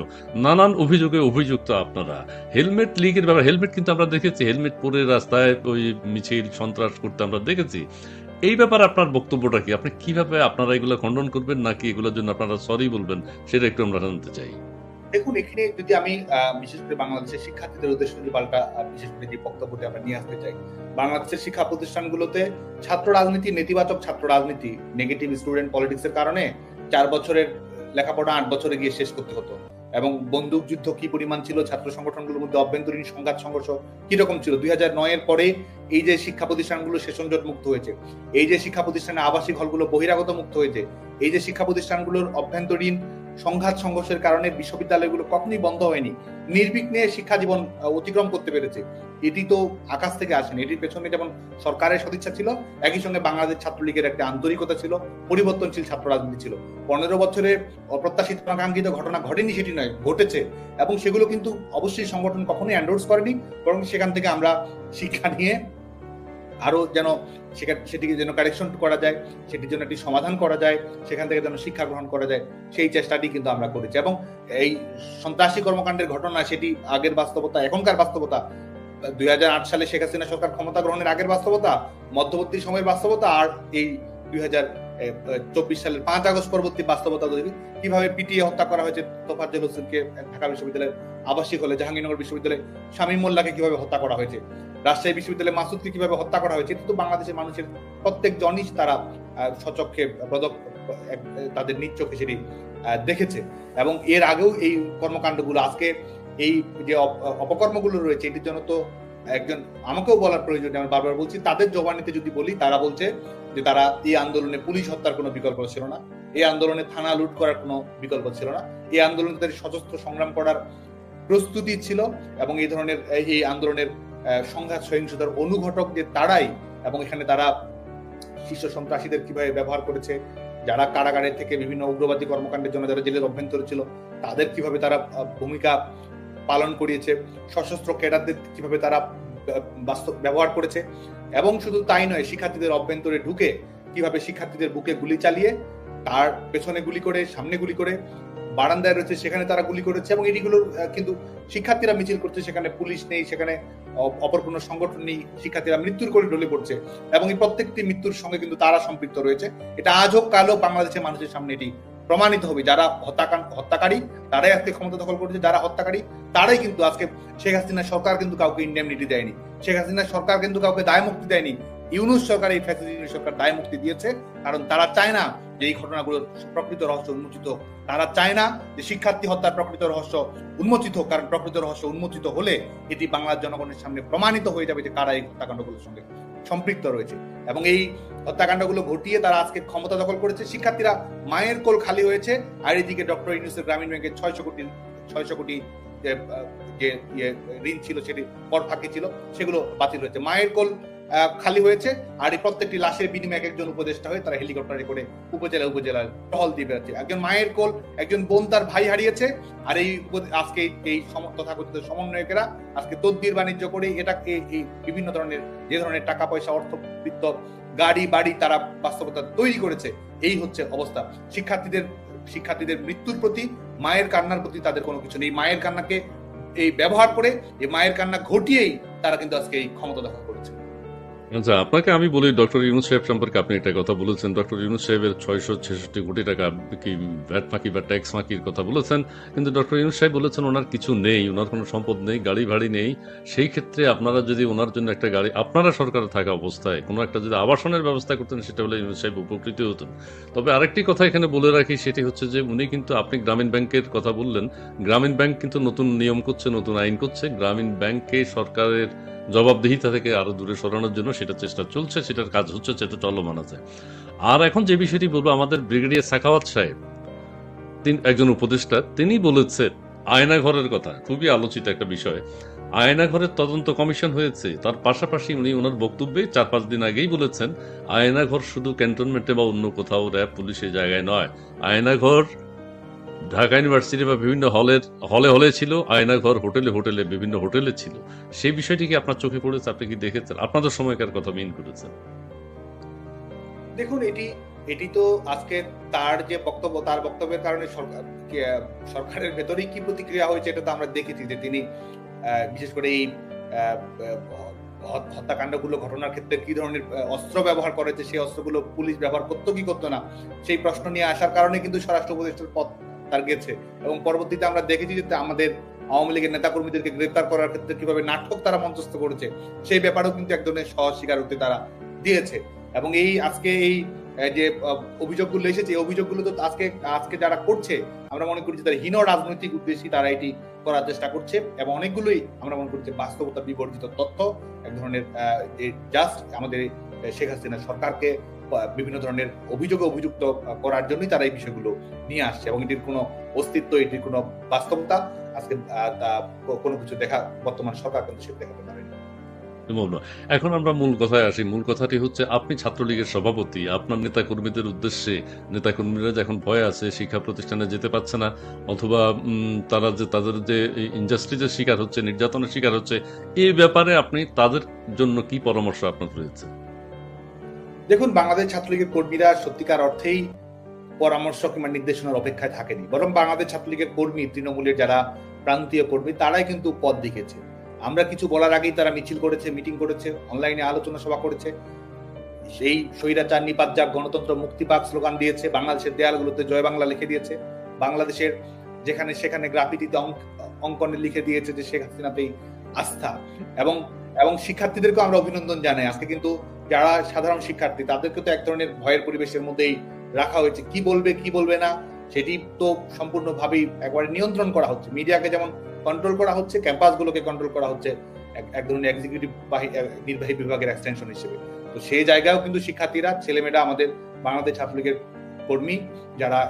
S2: নানান অভিযোগে অভিযুক্ত আপনারা। হেলমেট লীগের ব্যাপারে, হেলমেট কিন্তু আমরা দেখেছি, হেলমেট পরে রাস্তায় ওই মিছিল সন্ত্রাস করতে আমরা দেখেছি। এই ব্যাপারে আপনার বক্তব্যটা কি? আপনি কিভাবে আপনারা এগুলো খণ্ডন করবেন, নাকি এগুলোর জন্য আপনারা সরি বলবেন, সেটা একটু আমরা জানতে চাই।
S1: দেখুন, এখানে যদি আমি বিশেষ করে বাংলাদেশের শিক্ষার্থীদের উদ্দেশ্যে যদি পাল্টা বিশেষ করে যে বক্তব্যটি আমরা নিয়ে আসতে চাই, বাংলাদেশের শিক্ষা প্রতিষ্ঠানগুলোতে ছাত্র রাজনীতি, নেতিবাচক ছাত্র রাজনীতি, নেগেটিভ স্টুডেন্ট পলিটিক্স এর কারণে 4 বছরের লেখাপড়া 8 বছরে গিয়ে শেষ করতে হতো। এবং বন্দুক যুদ্ধ কি পরিমাণ ছিল, ছাত্র সংগঠনগুলোর মধ্যে অভ্যন্তরীণ সংঘাত সংঘর্ষ কিরকম ছিল। 2009 এর পরে এই যে শিক্ষা প্রতিষ্ঠানগুলো সেশনজট মুক্ত হয়েছে, এই যে শিক্ষা প্রতিষ্ঠানের আবাসিক হলগুলো বহিরাগত মুক্ত হয়েছে, এই যে শিক্ষা প্রতিষ্ঠানগুলোর অভ্যন্তরীণ সংঘাত সংঘর্ষের কারণে বিশ্ববিদ্যালয়গুলো কখনোই বন্ধ হয়নি, নির্বিঘ্নে শিক্ষা জীবন অতিক্রম করতে পেরেছে। এটি তো আকাশ থেকে আসেনি। এটির পেছনে যেমন সরকারের সদিচ্ছা ছিল, একই সঙ্গে বাংলাদেশ ছাত্রলীগের একটা আন্তরিকতা ছিল, পরিবর্তনশীল ছাত্র রাজনীতি ছিল। 15 বছরে অপ্রত্যাশিত আকাঙ্ক্ষিত ঘটনা ঘটেনি সেটি নয়, ঘটেছে। এবং সেগুলো কিন্তু অবশ্যই সংগঠন কখনোই এন্ডোর্স করেনি, বরং সেখান থেকে আমরা শিক্ষা নিয়ে আরো যেন সেটিকে যেন কারেকশন করা যায়, সেটির জন্য একটি সমাধান করা যায়, সেখান থেকে যেন শিক্ষা গ্রহণ করা যায়, সেই চেষ্টাটি কিন্তু আমরা করেছি। এবং এই সন্ত্রাসী কর্মকাণ্ডের ঘটনা, সেটি আগের বাস্তবতা, এখনকার বাস্তবতা, 2008 সালে শেখ হাসিনা সরকার ক্ষমতা গ্রহণের আগের বাস্তবতা, মধ্যবর্তী সময়ের বাস্তবতা, আর এই 2024 সালের 5 আগস্ট পরবর্তী বাস্তবতা, কিভাবে পিটিয়ে হত্যা করা হয়েছে তোফাজ্জল হোসেনকে ঢাকা বিশ্ববিদ্যালয়ের আবাসিক হলে, জাহাঙ্গীরনগর বিশ্ববিদ্যালয়ে শামীম মোল্লাকে কিভাবে হত্যা করা হয়েছে, রাজশাহী বিশ্ববিদ্যালয়ে মাসুদকে কিভাবে হত্যা করা হয়েছে, এটা তো বাংলাদেশের মানুষের প্রত্যেক জনই তারা সচক্ষে তাদের নিজ চোখে সেটি দেখেছে। এবং এর আগেও এই কর্মকাণ্ডগুলো, আজকে এই যে অপকর্মগুলো রয়েছে, এটির জন্য তো একজন, আমাকেও বলার প্রয়োজন, আমি বারবার বলছি, তাদের জবানিতে যদি বলি, তারা বলছে যে তারা এই আন্দোলনে পুলিশ হত্যার কোনো বিকল্প ছিল না, এই আন্দোলনে থানা লুট করার কোনো বিকল্প ছিল না, এই আন্দোলনে তাদের সশস্ত্র সংগ্রাম করার প্রস্তুতি ছিল। এবং এই ধরনের এই আন্দোলনের সংঘাত সহিংসতার অনুঘটক যে তারাই, এবং এখানে তারা শীর্ষ সন্ত্রাসীদের কিভাবে ব্যবহার করেছে, যারা কারাগারের থেকে বিভিন্ন উগ্রবাদী কর্মকাণ্ডের জন্য যারা জেলের অভ্যন্তরে ছিল, তাদের কিভাবে তারা ভূমিকা পালন করিয়েছে, সশস্ত্র ক্যাডারদের কিভাবে তারা বাস্তব ব্যবহার করেছে। এবং শুধু তাই নয়, শিক্ষার্থীদের অভ্যন্তরে ঢুকে কিভাবে শিক্ষার্থীদের বুকে গুলি চালিয়ে, তার পেছনে গুলি করে, সামনে গুলি করে, বারান্দায় রয়েছে সেখানে তারা গুলি করেছে। এবং এটিগুলোর কিন্তু শিক্ষার্থীরা মিছিল করছে, সেখানে পুলিশ নেই, সেখানে অপর কোনো সংগঠন নেই, শিক্ষার্থীরা মৃত্যুর করে ঢলে পড়ছে, এবং এই প্রত্যেকটি মৃত্যুর সঙ্গে কিন্তু তারা সম্পৃক্ত রয়েছে। এটা আজ হোক কাল হোক বাংলাদেশের মানুষের সামনে এটি প্রমাণিত হবে। যারা হত্যাকারী তারাই আজকে ক্ষমতা দখল করেছে, যারা হত্যাকারী তারাই কিন্তু আজকে, শেখ হাসিনা সরকার কিন্তু কাউকে ইন্ডেমনিটি দেয়নি, শেখ হাসিনা সরকার কিন্তু কাউকে দায় মুক্তি দেয়নি, ইউনূস সরকার, এই ফ্যাসিলিটি সরকার দায় মুক্তি দিয়েছে। কারণ তারা চায় না যে এই ঘটনাগুলোর প্রকৃত রহস্য উন্মোচিত হোক, তারা চায় না যে শিক্ষার্থী হত্যার প্রকৃত রহস্য উন্মোচিত হোক, কারণ প্রকৃত রহস্য উন্মোচিত হলে এটি বাংলার জনগণের সামনে প্রমাণিত হয়ে যাবে যে কারা এই হত্যাকাণ্ডগুলোর সঙ্গে সম্পৃক্ত রয়েছে। এবং এই হত্যাকাণ্ডগুলো ঘটিয়ে তারা আজকে ক্ষমতা দখল করেছে। শিক্ষার্থীরা মায়ের কোল খালি হয়েছে, আর এদিকে ডক্টর ইউনূসের গ্রামীণ ব্যাংকের 600 কোটি যে ঋণ ছিল, সেটি কর ফাঁকি ছিল, সেগুলো বাতিল হয়েছে। মায়ের কোল খালি হয়েছে, আর এই প্রত্যেকটি লাশের বিনিময়ে একজন উপদেষ্টা হয়ে তারা হেলিকপ্টারে করে উপজেলায় টহল দিয়ে বেড়াচ্ছে। একজন মায়ের কোল, একজন বোন তার ভাই হারিয়েছে, আর এই আজকে এই তথাকথিত সমন্বয়কেরা আজকে তদবির বাণিজ্য করে এটাকে এই বিভিন্ন ধরনের যে ধরনের টাকা পয়সা, অর্থবৃত্ত, গাড়ি বাড়ি তারা বাস্তবতা তৈরি করেছে। এই হচ্ছে অবস্থা। শিক্ষার্থীদের মৃত্যুর প্রতি, মায়ের কান্নার প্রতি তাদের কোনো কিছু নেই। মায়ের কান্নাকে এই ব্যবহার করে, এই মায়ের কান্না ঘটিয়েই তারা কিন্তু আজকে এই ক্ষমতা দখল করেছে।
S2: আচ্ছা, আপনাকে আমি বলি, ডক্টর ইউনূস সাহেব সম্পর্কে আপনি একটা কথা বলেছেন। ডক্টর ইউনূস সাহেবের 666 কোটি টাকা কি ভ্যাট ফাঁকি বা ট্যাক্স ফাঁকির কথা বলেছেন, কিন্তু ডক্টর ইউনূস সাহেব বলেছেন ওনার কিছু নেই, ওনার কোনো সম্পদ নেই, গাড়ি ভাড়ি নেই। সেই ক্ষেত্রে আপনারা যদি ওনার জন্য একটা গাড়ি, আপনারা সরকারে থাকা অবস্থায় কোনো একটা যদি আবাসনের ব্যবস্থা করতেন, সেটা হলে ইউনূস সাহেব উপকৃত হতেন। তবে আরেকটি কথা এখানে বলে রাখি, সেটি হচ্ছে যে উনি কিন্তু, আপনি গ্রামীণ ব্যাংকের কথা বললেন, গ্রামীণ ব্যাংক কিন্তু নতুন নিয়ম করছে, নতুন আইন করছে। গ্রামীণ ব্যাংককে সরকারের জবাবদিহিতা থেকে আরো দূরে সরানোর জন্য সেটা চেষ্টা চলছে, সেটার কাজ হচ্ছে, সেটা চলমান আছে। আর এখন যে বিষয়টি বলবো, আমাদের ব্রিগেডিয়ার সাখাওয়াত সাহেব, একজন উপদেষ্টা, তিনি বলেছেন আয়নাঘরের কথা, খুবই আলোচিত একটা বিষয়। আয়নাঘরের তদন্ত কমিশন হয়েছে, তার পাশাপাশি উনি ওনার বক্তব্যে 4-5 দিন আগেই বলেছেন আয়নাঘর শুধু ক্যান্টনমেন্টে বা অন্য কোথাও র্যাব পুলিশের জায়গায় নয়, আয়নাঘর ঢাকা ইউনিভার্সিটি বা বিভিন্ন হলে ছিল, আয়নাঘর হোটেলে বিভিন্ন হোটেলে ছিল। সেই বিষয়টি কি আপনার চোখে পড়েছে? আপনি কি দেখেছেন? আপনাদের সময়কার কথা মিন করেছেন?
S1: দেখুন, এটি তো আজকে তার যে বক্তব্য, তার বক্তব্যের কারণে সরকারের ভেতরেই কি প্রতিক্রিয়া হয়েছে এটা তো আমরা দেখেছি, যে তিনি বিশেষ করে এই হত্যাকাণ্ডগুলো ঘটনার ক্ষেত্রে কি ধরনের অস্ত্র ব্যবহার করেছে, সেই অস্ত্রগুলো পুলিশ ব্যবহার করতো কি করতো না, সেই প্রশ্ন নিয়ে আসার কারণে কিন্তু স্বরাষ্ট্র উপদেষ্টার পদ তার গেছে, এবং পরবর্তীতে আমরা দেখেছি যে আমাদের আওয়ামী লীগের নেতাকর্মীদেরকে গ্রেপ্তার করার ক্ষেত্রে কিভাবে নাটক তারা মঞ্চস্থ করেছে, সেই ব্যাপারেও কিন্তু এক ধরনের স্বস্বীকারোক্তি তারা দিয়েছে। এবং এই আজকে এই যে অভিযোগগুলো এসেছে, এই অভিযোগগুলো তো আজকে যারা করছে, আমরা মনে করি যে তারা হীন রাজনৈতিক উদ্দেশ্যে তারা এটি করার চেষ্টা করছে, এবং অনেকগুলোই আমরা মনে করি যে বাস্তবতা বিবর্জিত তথ্য, এক ধরনের জাস্ট আমাদের শেখ হাসিনা সরকারকে বিভিন্ন ধরনের অভিযুক্ত করার জন্যই তারা এই বিষয়গুলো নিয়ে আসছে, এবং এটির কোনো অস্তিত্ব, এটির কোনো বাস্তবতা আজকে কোনো কিছু দেখা বর্তমান সরকার কিন্তু সেটা দেখাতে পারেনি।
S2: এখন আমরা মূল কথায় আসি। মূল কথাটি হচ্ছে, আপনি ছাত্রলীগের সভাপতি, আপনার নেতা কর্মীদের উদ্দেশ্যে, নেতা কর্মীরা যখন ভয় আছে, শিক্ষা প্রতিষ্ঠানে যেতে পারছে না, অথবা তারা যে তাদের যে ইনজাস্টিসের শিকার হচ্ছে, নির্যাতনের শিকার হচ্ছে, এই ব্যাপারে আপনি তাদের জন্য কি পরামর্শ আপনার রয়েছে?
S1: দেখুন, বাংলাদেশ ছাত্রলীগের কর্মীরা সত্যিকার অর্থেই পরামর্শ কিংবা নির্দেশনার অপেক্ষায় থাকেনি, বরং বাংলাদেশ ছাত্রলীগের কর্মী, তৃণমূলের যারা প্রান্তীয় কর্মী, তারাই কিন্তু পথ দেখিয়েছে। আমরা কিছু বলার আগেই তারা মিছিল করেছে, মিটিং করেছে, অনলাইনে আলোচনা সভা করেছে, সেই স্বৈরাচার নিপাত যাক, গণতন্ত্র মুক্তি পাক স্লোগান দিয়েছে, বাংলাদেশের দেয়ালগুলোতে জয় বাংলা লিখে দিয়েছে, বাংলাদেশের যেখানে সেখানে গ্রাফিতিতে অঙ্কনে লিখে দিয়েছে যে শেখ হাসিনাতেই আস্থা। এবং শিক্ষার্থীদেরকে আমরা অভিনন্দন জানাই। আজকে কিন্তু যারা সাধারণ শিক্ষার্থী, তাদেরকে তো এক ধরনের ভয়ের পরিবেশের মধ্যেই রাখা হয়েছে। কি বলবে কি বলবে না সেটি তো সম্পূর্ণভাবেই একবারে নিয়ন্ত্রণ করা হচ্ছে। মিডিয়াকে যেমন কন্ট্রোল করা হচ্ছে, ক্যাম্পাসগুলোকে কন্ট্রোল করা হচ্ছে এক ধরনের এক্সিকিউটিভ নির্বাহী বিভাগের এক্সটেনশন হিসেবে। তো সেই জায়গায়ও কিন্তু শিক্ষার্থীরা, ছেলেমেয়েরা, আমাদের বাংলাদেশ ছাত্রলীগের কর্মী যারা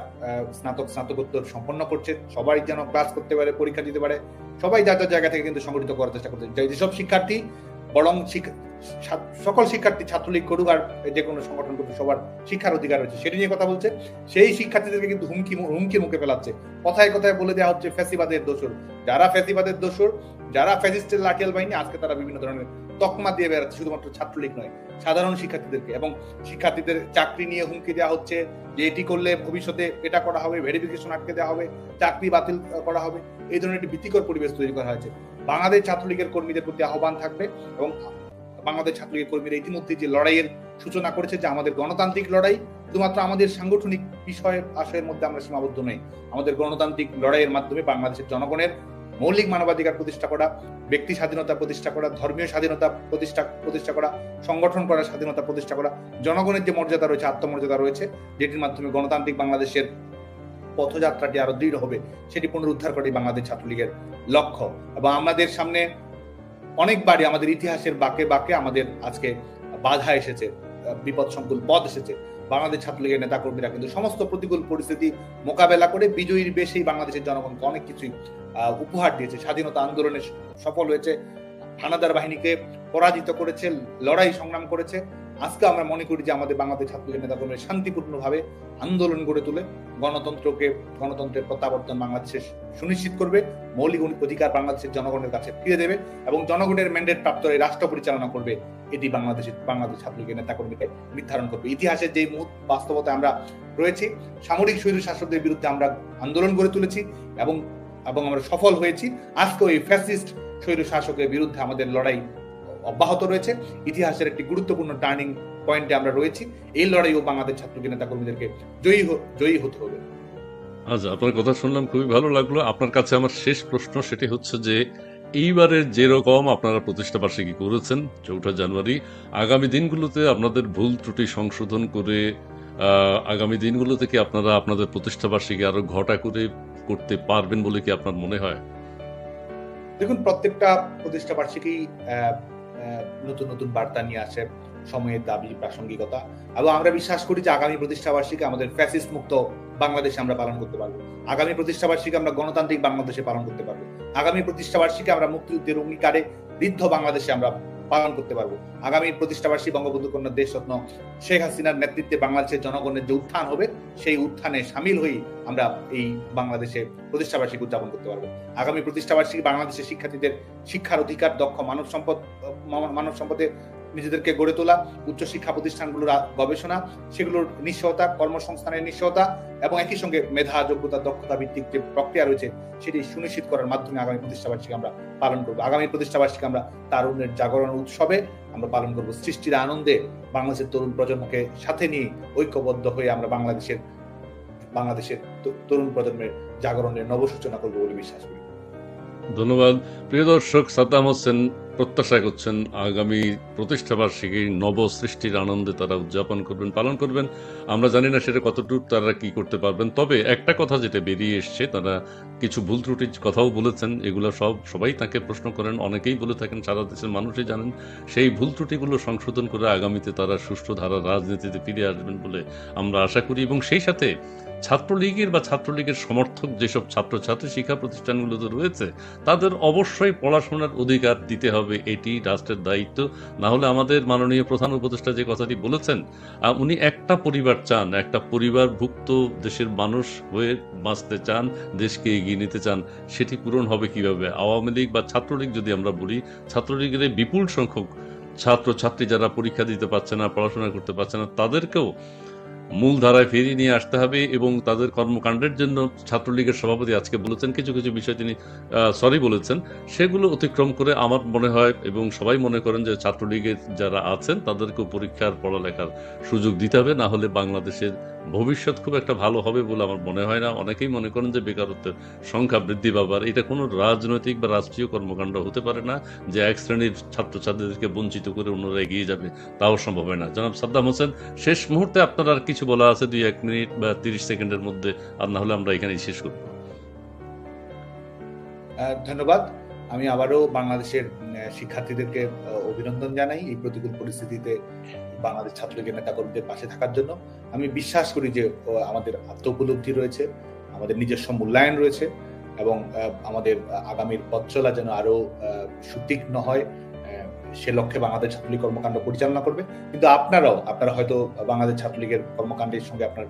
S1: স্নাতকোত্তর সম্পন্ন করছে, সবাই যেন ক্লাস করতে পারে, পরীক্ষা দিতে পারে, সবাই যার যার জায়গা থেকে কিন্তু সংগঠিত করার চেষ্টা করছে। যেসব শিক্ষার্থী, বরং সকল শিক্ষার্থী ছাত্রলীগ করুক আর যে কোনো সংগঠন করুক, সবার শিক্ষার অধিকার রয়েছে, সেটি নিয়ে কথা বলছে। সেই শিক্ষার্থীদেরকে কিন্তু হুমকি মুখে ফেলাচ্ছে, কথায় কথায় বলে দেওয়া হচ্ছে ফ্যাসিবাদের দোসর। যারা ফ্যাসিবাদের দোসর, যারা ফ্যাসিস্টের লাঠিয়াল বাহিনী, আজকে তারা বিভিন্ন ধরনের তকমা দিয়ে বেড়াচ্ছে, শুধুমাত্র ছাত্রলীগ নয়, সাধারণ শিক্ষার্থীদেরকে। এবং শিক্ষার্থীদের চাকরি নিয়ে হুমকি দেওয়া হচ্ছে যে এটি করলে ভবিষ্যতে এটা করা হবে, ভেরিফিকেশন আটকে দেওয়া হবে, চাকরি বাতিল করা হবে। এই ধরনের একটি ভীতিকর পরিবেশ তৈরি করা হয়েছে। বাংলাদেশ ছাত্রলীগের কর্মীদের প্রতি আহ্বান থাকবে, এবং বাংলাদেশ ছাত্রলীগের কর্মীরা ইতিমধ্যে যে লড়াইয়ের সূচনা করেছে, যে আমাদের গণতান্ত্রিক লড়াই, শুধুমাত্র আমাদের সাংগঠনিক বিষয় আশয়ের মধ্যে আমরা সীমাবদ্ধ নই। আমাদের গণতান্ত্রিক লড়াইয়ের মাধ্যমে বাংলাদেশের জনগণের মৌলিক মানবাধিকার প্রতিষ্ঠা করা, ব্যক্তি স্বাধীনতা প্রতিষ্ঠা করা, ধর্মীয় স্বাধীনতা প্রতিষ্ঠা করা, সংগঠন করার স্বাধীনতা প্রতিষ্ঠা করা, জনগণের যে মর্যাদা রয়েছে, আত্মমর্যাদা রয়েছে, যেটির মাধ্যমে গণতান্ত্রিক বাংলাদেশের পথযাত্রাটি আরো দৃঢ় হবে, সেটি পুনরুদ্ধার করাই বাংলাদেশ ছাত্রলীগের লক্ষ্য। এবং আমাদের সামনে অনেকবারই আমাদের ইতিহাসের বাঁকে বাঁকে আমাদের আজকে বাধা এসেছে, বিপদ সংকুল পথ এসেছে। বাংলাদেশ ছাত্রলীগের নেতা কর্মীরা কিন্তু সমস্ত প্রতিকূল পরিস্থিতি মোকাবেলা করে বিজয়ীর বেশেই বাংলাদেশের জনগণকে অনেক কিছুই উপহার দিয়েছে। স্বাধীনতা আন্দোলনে সফল হয়েছে, হানাদার বাহিনীকে পরাজিত করেছে, লড়াই সংগ্রাম করেছে। আজকে আমরা মনে করি যে আমাদের বাংলাদেশ ছাত্রলীগের নেতা কর্মীরা শান্তিপূর্ণভাবে আন্দোলন গড়ে তুলে গণতন্ত্রের প্রত্যাবর্তন বাংলাদেশে সুনিশ্চিত করবে, মৌলিক অধিকার বাংলাদেশের জনগণের কাছে ফিরে দেবে, এবং জনগণের ম্যান্ডেট প্রাপ্ত এই রাষ্ট্র পরিচালনা করবে। এটি বাংলাদেশ ছাত্রলীগের নেতা কর্মীকে নির্ধারণ করবে। ইতিহাসের যে বাস্তবতা আমরা রয়েছি, সামরিক স্বৈর শাসকদের বিরুদ্ধে আমরা আন্দোলন গড়ে তুলেছি এবং আমরা সফল হয়েছি। আজকে এই ফ্যাসিস্ট স্বৈর শাসকের বিরুদ্ধে আমাদের লড়াই অব্যাহত রয়েছে। ইতিহাসের একটি গুরুত্বপূর্ণ টার্নিং পয়েন্টে আমরা রয়েছি। এই লড়াইও বাংলাদেশ ছাত্রলীগের নেতা কর্মীদেরকে জয়ী হতে হবে।
S2: আচ্ছা, আপনার কথা শুনলাম, খুবই ভালো লাগলো। আপনার কাছে আমার শেষ প্রশ্ন, সেটি হচ্ছে যে এইবারের যেরকম আপনারা প্রতিষ্ঠা বার্ষিকী করেছেন 4 জানুয়ারি, আগামী দিনগুলোতে আপনাদের ভুল ত্রুটি সংশোধন করে আগামী দিনগুলোতে কি আপনারা আপনাদের প্রতিষ্ঠা বার্ষিকী আরো ঘটা করে করতে পারবেন বলে কি আপনার মনে হয়?
S1: দেখুন, প্রত্যেকটা প্রতিষ্ঠা বার্ষিকী নতুন নতুন বার্তা নিয়ে আসে, সময়ের দাবি, প্রাসঙ্গিকতা, এবং আমরা বিশ্বাস করি যে আগামী প্রতিষ্ঠা বার্ষিকী আমাদের ফ্যাসিস্ট মুক্ত বাংলাদেশে আমরা পালন করতে পারবো। আগামী প্রতিষ্ঠা বার্ষিকী আমরা গণতান্ত্রিক বাংলাদেশে পালন করতে পারবো। আগামী প্রতিষ্ঠা বার্ষিকী আমরা মুক্তিযুদ্ধের অঙ্গীকারে ঋদ্ধ বাংলাদেশে আমরা পালন করতে পারবো। আগামী প্রতিষ্ঠা বার্ষিকী বঙ্গবন্ধু কন্যা দেশরত্ন শেখ হাসিনার নেতৃত্বে বাংলাদেশের জনগণের যে উত্থান হবে, সেই উত্থানে সামিল হয়ে আমরা এই বাংলাদেশে প্রতিষ্ঠা বার্ষিকী উদযাপন করতে পারবো। আগামী প্রতিষ্ঠা বার্ষিকী বাংলাদেশের শিক্ষার্থীদের শিক্ষার অধিকার, দক্ষ মানব সম্পদে নিজেদেরকে গড়ে তোলা, উচ্চশিক্ষা প্রতিষ্ঠানগুলোর গবেষণা, সেগুলোর নিশ্চয়তা, কর্মসংস্থানের নিশ্চয়তা, এবং একই সঙ্গে মেধা, যোগ্যতা, দক্ষতা ভিত্তিক যে প্রক্রিয়া রয়েছে সেটি সুনিশ্চিত করার মাধ্যমে আগামী প্রতিষ্ঠা বার্ষিকী আমরা পালন করবো। আগামী প্রতিষ্ঠা বার্ষিকী আমরা তারুণ্যের জাগরণ উৎসবে আমরা পালন করবো। সৃষ্টির আনন্দে বাংলাদেশের তরুণ প্রজন্মকে সাথে নিয়ে ঐক্যবদ্ধ হয়ে আমরা বাংলাদেশের বাংলাদেশের তরুণ প্রজন্মের জাগরণের নবসূচনা করবে বলে বিশ্বাস করি।
S2: ধন্যবাদ। প্রিয় দর্শক, সাদ্দাম হোসেন প্রত্যাশা করছেন আগামী প্রতিষ্ঠাবার্ষিকী নবসৃষ্টির আনন্দে তারা উদযাপন করবেন, পালন করবেন। আমরা জানি না সেটা কতটুকু তারা কি করতে পারবেন, তবে একটা কথা যেটা বেরিয়ে এসছে, তারা কিছু ভুল ত্রুটির কথাও বলেছেন। এগুলো সবাই তাকে প্রশ্ন করেন, অনেকেই বলে থাকেন, সারা দেশের মানুষই জানেন। সেই ভুল ত্রুটিগুলো সংশোধন করে আগামীতে তারা সুষ্ঠু ধারা রাজনীতিতে ফিরে আসবেন বলে আমরা আশা করি। এবং সেই সাথে ছাত্রলীগের বা ছাত্রলীগের সমর্থক যেসব ছাত্রছাত্রী শিক্ষা প্রতিষ্ঠানগুলোতে রয়েছে, তাদের অবশ্যই পড়াশোনার অধিকার দিতে হবে, এটি রাষ্ট্রের দায়িত্ব। না হলে আমাদের মাননীয় প্রধান উপদেষ্টা যে কথাটি বলেছেন, উনি একটা পরিবার চান, একটা পরিবারভুক্ত দেশের মানুষ হয়ে বাঁচতে চান, দেশকে এগিয়ে নিতে চান, সেটি পূরণ হবে কিভাবে? আওয়ামী লীগ বা ছাত্রলীগ যদি আমরা বলি, ছাত্রলীগের এই বিপুল সংখ্যক ছাত্রছাত্রী যারা পরীক্ষা দিতে পারছে না, পড়াশোনা করতে পারছে না, তাদেরকেও মূল ধারায় ফিরিয়ে নিয়ে আসতে হবে। এবং তাদের কর্মকাণ্ডের জন্য ছাত্রলীগের সভাপতি আজকে বলেছেন, কিছু কিছু বিষয় তিনি সরি বলেছেন, সেগুলো অতিক্রম করে আমার মনে হয় এবং সবাই মনে করেন যে ছাত্রলীগের যারা আছেন তাদেরকেও পরীক্ষার পড়ালেখার সুযোগ দিতে হবে। না হলে বাংলাদেশের ভবিষ্যৎ খুব একটা ভালো হবে বলে আমার মনে হয় না। অনেকেই মনে করেন যে বেকারত্বের সংখ্যা বৃদ্ধি পাবার, এটা কোনো রাজনৈতিক বা রাষ্ট্রীয় কর্মকাণ্ড হতে পারে না যে এক শ্রেণীর ছাত্রছাত্রীদেরকে বঞ্চিত করে অন্যরা এগিয়ে যাবে, তাও সম্ভব হয় না। জনাব সাদ্দাম হোসেন, শেষ মুহূর্তে আপনার আর কিছু বলা আছে 2-1 মিনিট বা 30 সেকেন্ডের মধ্যে, আর না হলে আমরা এখানেই শেষ করব।
S1: ধন্যবাদ। আমি আবারও বাংলাদেশের শিক্ষার্থীদেরকে অভিনন্দন জানাই এই প্রতিকূল পরিস্থিতিতে বাংলাদেশ ছাত্রলীগের নেতাকর্মীদের পাশে থাকার জন্য। আমি বিশ্বাস করি যে আমাদের আত্ম উপলব্ধি রয়েছে, আমাদের নিজস্ব মূল্যায়ন রয়েছে, এবং আমাদের আগামীর পথ চলা যেন আরো সুতীক্ষ্ণ হয়, সে লক্ষ্যে বাংলাদেশ ছাত্রলীগ কর্মকাণ্ড পরিচালনা করবে। কিন্তু আপনারা হয়তো বাংলাদেশ ছাত্রলীগের কর্মকাণ্ডের সঙ্গে আপনার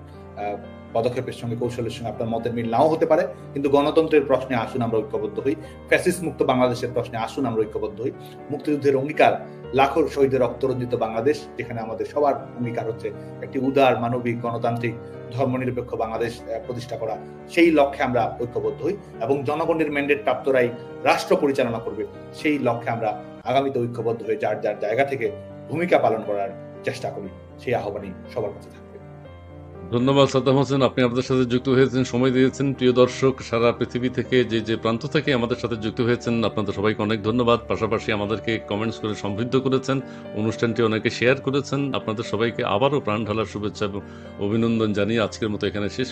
S1: পদক্ষেপের সঙ্গে, কৌশলের সঙ্গে আপনার মতের মিল নাও হতে পারে, কিন্তু গণতন্ত্রের প্রশ্নে আসুন আমরা ঐক্যবদ্ধ হই, ফ্যাসিস্ট মুক্ত বাংলাদেশের প্রশ্নে আসুন আমরা ঐক্যবদ্ধ হই। মুক্তিযুদ্ধের অঙ্গীকার, লাখো শহীদের রক্তরঞ্জিত বাংলাদেশ, যেখানে আমাদের সবার অঙ্গীকার হচ্ছে একটি উদার, মানবিক, গণতান্ত্রিক, ধর্মনিরপেক্ষ বাংলাদেশ প্রতিষ্ঠা করা, সেই লক্ষ্যে আমরা ঐক্যবদ্ধ হই এবং জনগণের ম্যান্ডেট প্রাপ্তরাই রাষ্ট্র পরিচালনা করবে, সেই লক্ষ্যে আমরা আগামীতে ঐক্যবদ্ধ হয়ে যার যার জায়গা থেকে ভূমিকা পালন করার চেষ্টা করি। সেই আহ্বানই সবার কাছে থাকবে।
S2: ধন্যবাদ সাদ্দাম হোসেন, আপনি আমাদের সাথে যুক্ত হয়েছেন, সময় দিয়েছেন। প্রিয় দর্শক, সারা পৃথিবী থেকে যে প্রান্ত থেকে আমাদের সাথে যুক্ত হয়েছেন, আপনাদের সবাইকে অনেক ধন্যবাদ। পাশাপাশি আমাদেরকে কমেন্টস করে সমৃদ্ধ করেছেন, অনুষ্ঠানটি অনেকে শেয়ার করেছেন। আপনাদের সবাইকে আবারও প্রাণ ঢালার শুভেচ্ছা এবং অভিনন্দন জানিয়ে আজকের মতো এখানে শেষ